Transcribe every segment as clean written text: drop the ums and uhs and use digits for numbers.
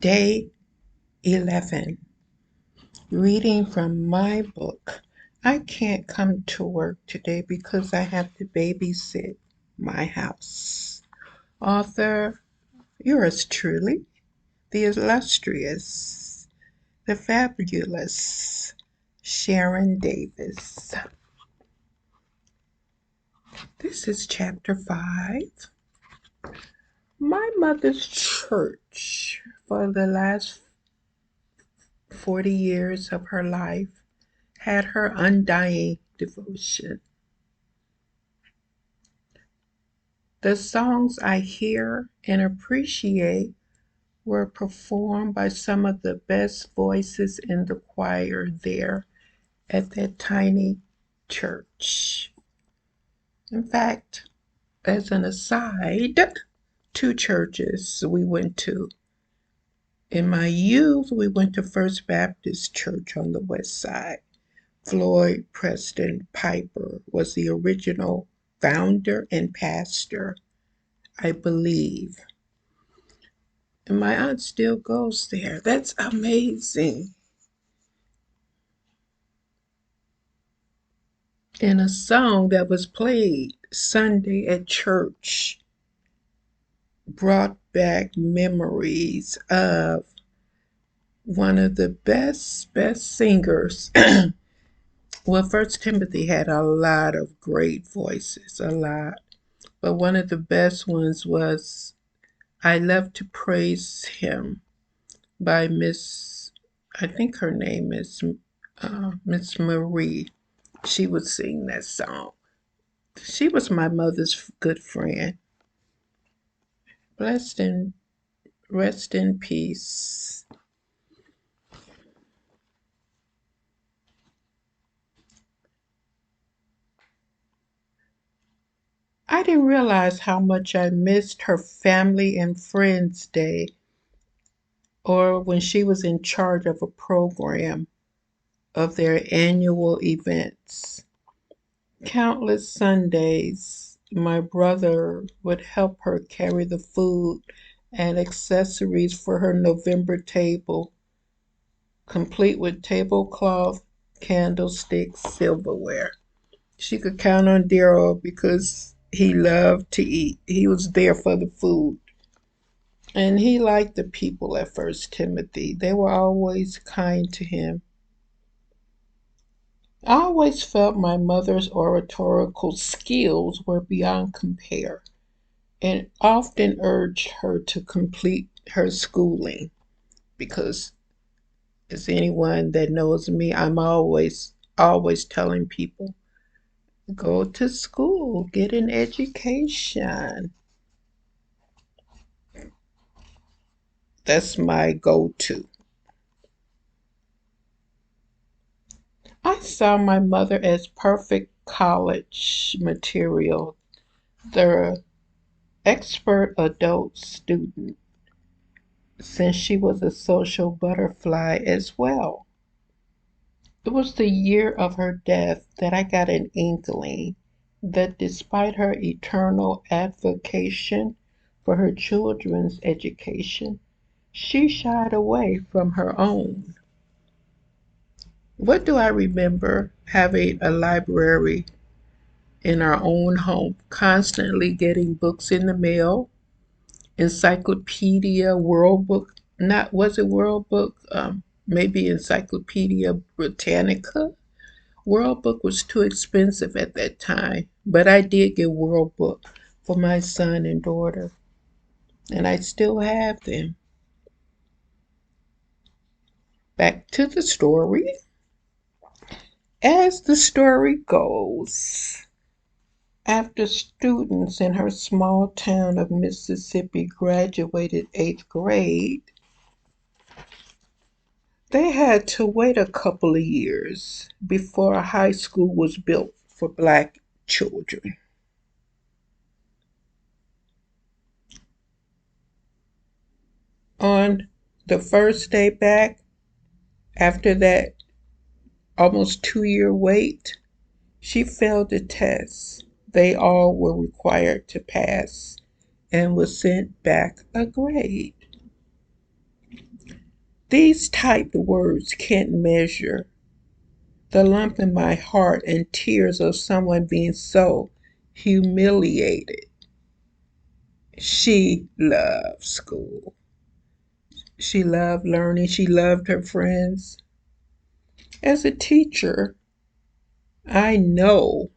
Day 11. Reading from my book. I can't come to work today because I have to babysit my house. Author, yours truly, the illustrious, the fabulous Sharon Davis. This is chapter 5. My mother's church for the last 40 years of her life had her undying devotion. The songs I hear and appreciate were performed by some of the best voices in the choir there at that tiny church. In fact, as an aside, 2 churches we went to. In my youth, we went to First Baptist Church on the west side. Floyd Preston Piper was the original founder and pastor, I believe. And my aunt still goes there. That's amazing. And a song that was played Sunday at church brought back memories of one of the best singers. Well, First Timothy had a lot of great voices, a lot. But one of the best ones was I Love to Praise Him by I think her name is Miss Marie. She would sing that song. She was my mother's good friend. Blessed and rest in peace. I didn't realize how much I missed her family and friends day, or when she was in charge of a program of their annual events. Countless Sundays, my brother would help her carry the food and accessories for her November table, complete with tablecloth, candlesticks, silverware. She could count on Daryl because he loved to eat. He was there for the food. And he liked the people at First Timothy. They were always kind to him. I always felt my mother's oratorical skills were beyond compare and often urged her to complete her schooling because, as anyone that knows me, I'm always telling people, go to school, get an education. That's my go-to. I saw my mother as perfect college material, the expert adult student, since she was a social butterfly as well. It was the year of her death that I got an inkling that despite her eternal advocation for her children's education, she shied away from her own. What do I remember? Having a library in our own home, constantly getting books in the mail, encyclopedia, World Book, not, was it World Book? Maybe Encyclopedia Britannica. World Book was too expensive at that time, but I did get World Book for my son and daughter, and I still have them. Back to the story. As the story goes, after students in her small town of Mississippi graduated 8th grade, they had to wait a couple of years before a high school was built for Black children. On the first day back, after that almost 2-year wait, she failed the test they all were required to pass and was sent back a grade. These typed words can't measure the lump in my heart and tears of someone being so humiliated. She loved school. She loved learning. She loved her friends. As a teacher, I know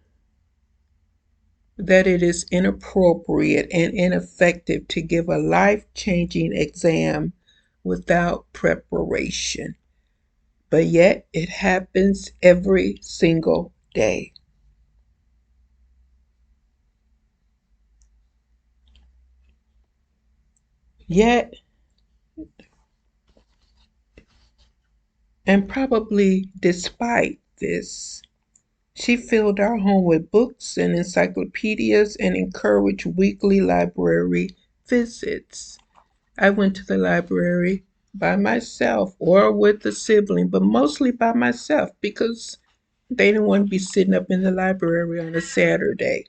that it is inappropriate and ineffective to give a life-changing exam without preparation. But yet it happens every single day. Yet, and probably despite this, she filled our home with books and encyclopedias and encouraged weekly library visits. I went to the library by myself or with a sibling, but mostly by myself because they didn't want to be sitting up in the library on a Saturday.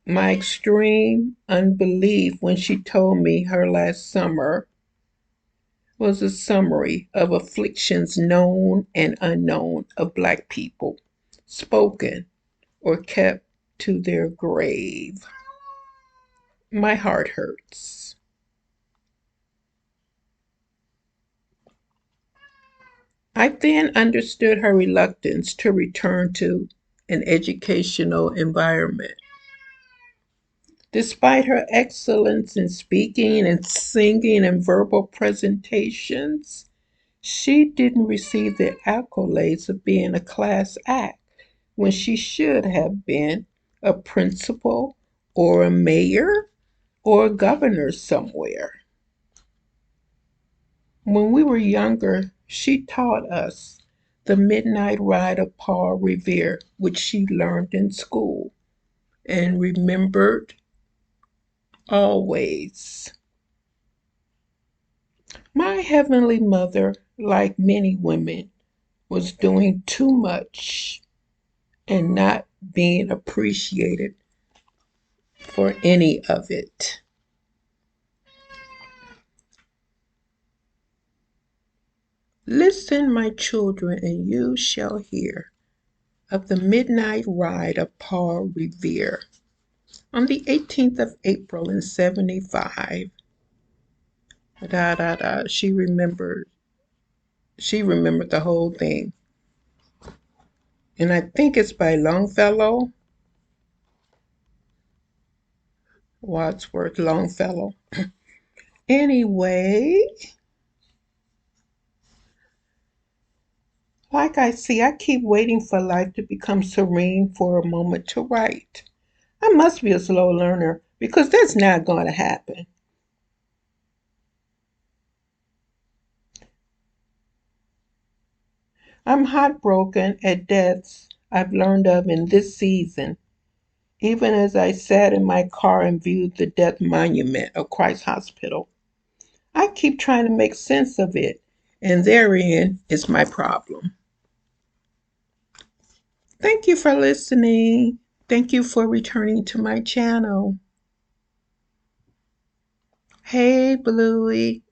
My extreme unbelief when she told me her last summer was a summary of afflictions known and unknown of Black people, spoken or kept to their grave. My heart hurts. I then understood her reluctance to return to an educational environment. Despite her excellence in speaking and singing and verbal presentations, she didn't receive the accolades of being a class act when she should have been a principal or a mayor or a governor somewhere. When we were younger, she taught us the midnight ride of Paul Revere, which she learned in school and remembered always. My Heavenly Mother, like many women, was doing too much and not being appreciated for any of it. Listen, my children, and you shall hear of the midnight ride of Paul Revere. On the 18th of April in 75, she remembered. She remembered the whole thing. And I think it's by Longfellow, Wadsworth Longfellow. Anyway, like I keep waiting for life to become serene for a moment to write. I must be a slow learner because that's not going to happen. I'm heartbroken at deaths I've learned of in this season, even as I sat in my car and viewed the death monument of Christ Hospital. I keep trying to make sense of it, and therein is my problem. Thank you for listening. Thank you for returning to my channel. Hey, Bluey.